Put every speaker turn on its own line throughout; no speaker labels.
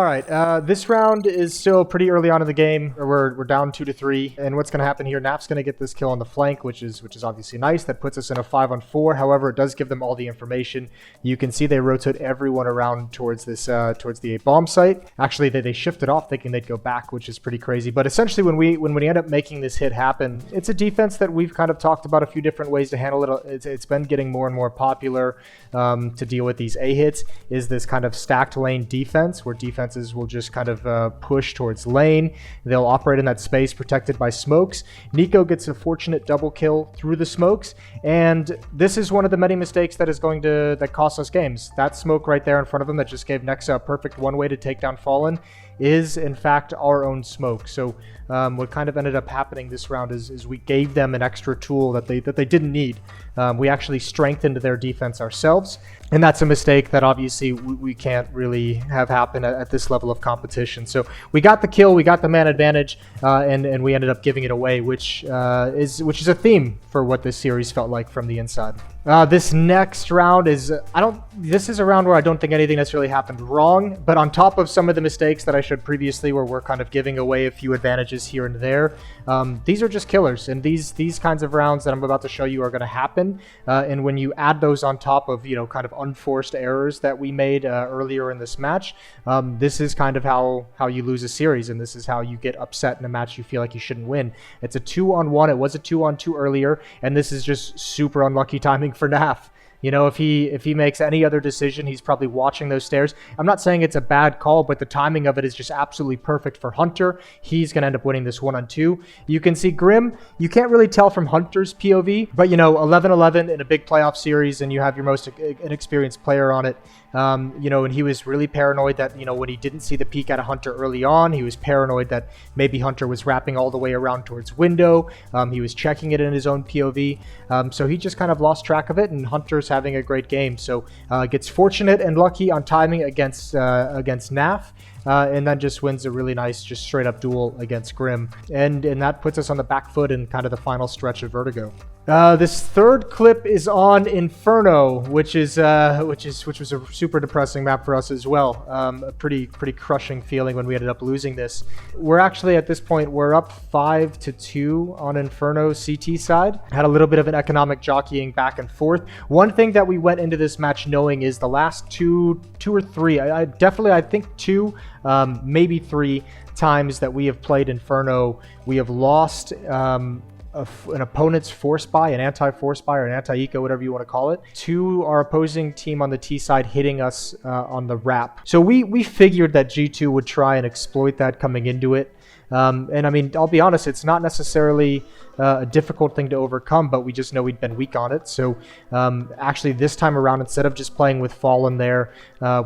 All right, this round is still pretty early on in the game. We're down 2-3, and what's going to happen here? Naf's going to get this kill on the flank, which is obviously nice. That puts us in a 5-on-4. However, it does give them all the information. You can see they rotate everyone around towards this towards the A bomb site. Actually, they shifted off, thinking they'd go back, which is pretty crazy. But essentially, when we end up making this hit happen, it's a defense that we've kind of talked about a few different ways to handle it. It's been getting more and more popular to deal with these A hits. Is this kind of stacked lane defense, where defenses will just kind of push towards lane. They'll operate in that space protected by smokes. Nico gets a fortunate double kill through the smokes, and this is one of the many mistakes that cost us games. That smoke right there in front of him that just gave Nexa a perfect one way to take down Fallen is in fact our own smoke. So what kind of ended up happening this round is we gave them an extra tool that they didn't need. We actually strengthened their defense ourselves, and that's a mistake that obviously we can't really have happen at this level of competition. So we got the kill, we got the man advantage, and we ended up giving it away, which is a theme for what this series felt like from the inside. This next round is this is a round where I don't think anything necessarily happened wrong, but on top of some of the mistakes that I showed previously, where we're kind of giving away a few advantages here and there, these are just killers, and these kinds of rounds that I'm about to show you are going to happen. And when you add those on top of kind of unforced errors that we made earlier in this match, this is kind of how you lose a series, and this is how you get upset in a match you feel like you shouldn't win. It's a 2-on-1. It was a 2-on-2 earlier, and this is just super unlucky timing for Naf. If he makes any other decision, he's probably watching those stairs. I'm not saying it's a bad call, but the timing of it is just absolutely perfect for Hunter. He's going to end up winning this 1-on-2. You can see Grim. You can't really tell from Hunter's POV, but 11-11 in a big playoff series, and you have your most inexperienced player on it. And he was really paranoid that, when he didn't see the peek at a Hunter early on, he was paranoid that maybe Hunter was wrapping all the way around towards window. He was checking it in his own POV. So he just kind of lost track of it, and Hunter's having a great game. So gets fortunate and lucky on timing against Naf. And then just wins a really nice, just straight up duel against Grim. And that puts us on the back foot in kind of the final stretch of Vertigo. This third clip is on Inferno, which was a super depressing map for us as well. A pretty crushing feeling when we ended up losing this. We're actually at this point, we're up 5-2 on Inferno CT side. Had a little bit of an economic jockeying back and forth. One thing that we went into this match knowing is the last two or three, I think two, maybe three times that we have played Inferno, we have lost an opponent's force buy, an anti-force buy, or an anti-eco, whatever you want to call it, to our opposing team on the T side hitting us on the wrap. So we figured that G2 would try and exploit that coming into it. And I mean, I'll be honest, it's not necessarily a difficult thing to overcome, but we just know we'd been weak on it. So actually this time around, instead of just playing with Fallen there,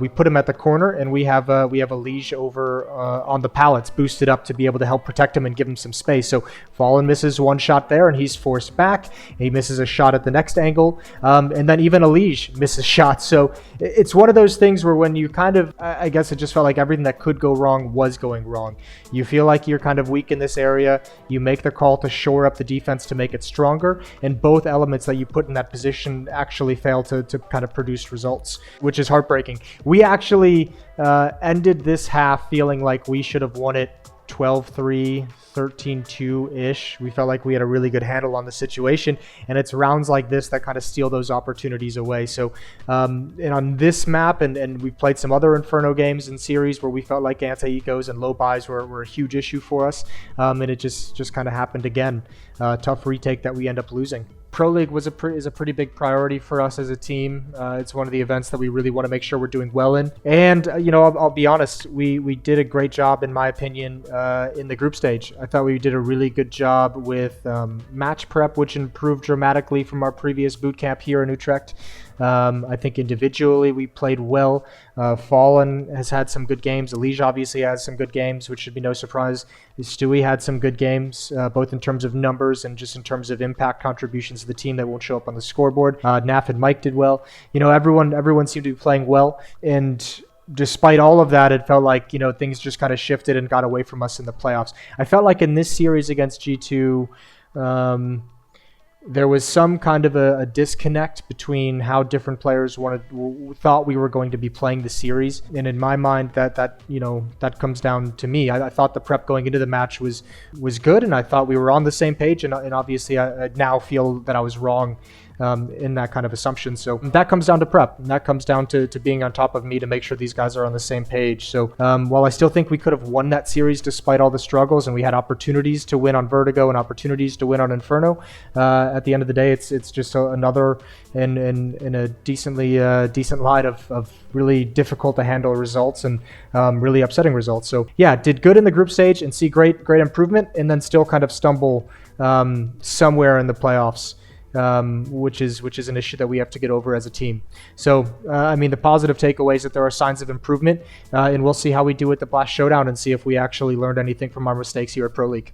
we put him at the corner, and we have a Liege over on the pallets boosted up to be able to help protect him and give him some space. So Fallen misses one shot there, and he's forced back. He misses a shot at the next angle, and then even a Liege misses shots. So it's one of those things where when you kind of, I guess it just felt like everything that could go wrong was going wrong. You feel like you're kind of weak in this area. You make the call to shore up the defense to make it stronger, and both elements that you put in that position actually fail to kind of produce results, which is heartbreaking. We actually ended this half feeling like we should have won it 12-3, 13-2-ish. We felt like we had a really good handle on the situation, and it's rounds like this that kind of steal those opportunities away. So and on this map, and we played some other Inferno games and series where we felt like anti-ecos and low buys were a huge issue for us, and it just kind of happened again. Tough retake that we end up losing. Pro League is a pretty big priority for us as a team. It's one of the events that we really want to make sure we're doing well in. And, I'll be honest, we did a great job, in my opinion, in the group stage. I thought we did a really good job with match prep, which improved dramatically from our previous boot camp here in Utrecht. I think individually we played well. Fallen has had some good games. Liege obviously has some good games, which should be no surprise. Stewie had some good games, both in terms of numbers and just in terms of impact contributions to the team that won't show up on the scoreboard. Naf and Mike did well. Everyone seemed to be playing well, and despite all of that, it felt like, things just kind of shifted and got away from us in the playoffs. I felt like in this series against G2, there was some kind of a disconnect between how different players thought we were going to be playing the series. And in my mind, that comes down to me. I thought the prep going into the match was good, and I thought we were on the same page. And obviously, I now feel that I was wrong in that kind of assumption. So that comes down to prep, and that comes down to being on top of me to make sure these guys are on the same page. So while I still think we could have won that series despite all the struggles, and we had opportunities to win on Vertigo and opportunities to win on Inferno, at the end of the day, it's just another in a decent light of really difficult to handle results and really upsetting results. So yeah, did good in the group stage and see great improvement, and then still kind of stumble somewhere in the playoffs. Which is an issue that we have to get over as a team. So, the positive takeaway is that there are signs of improvement, and we'll see how we do at the Blast Showdown and see if we actually learned anything from our mistakes here at Pro League.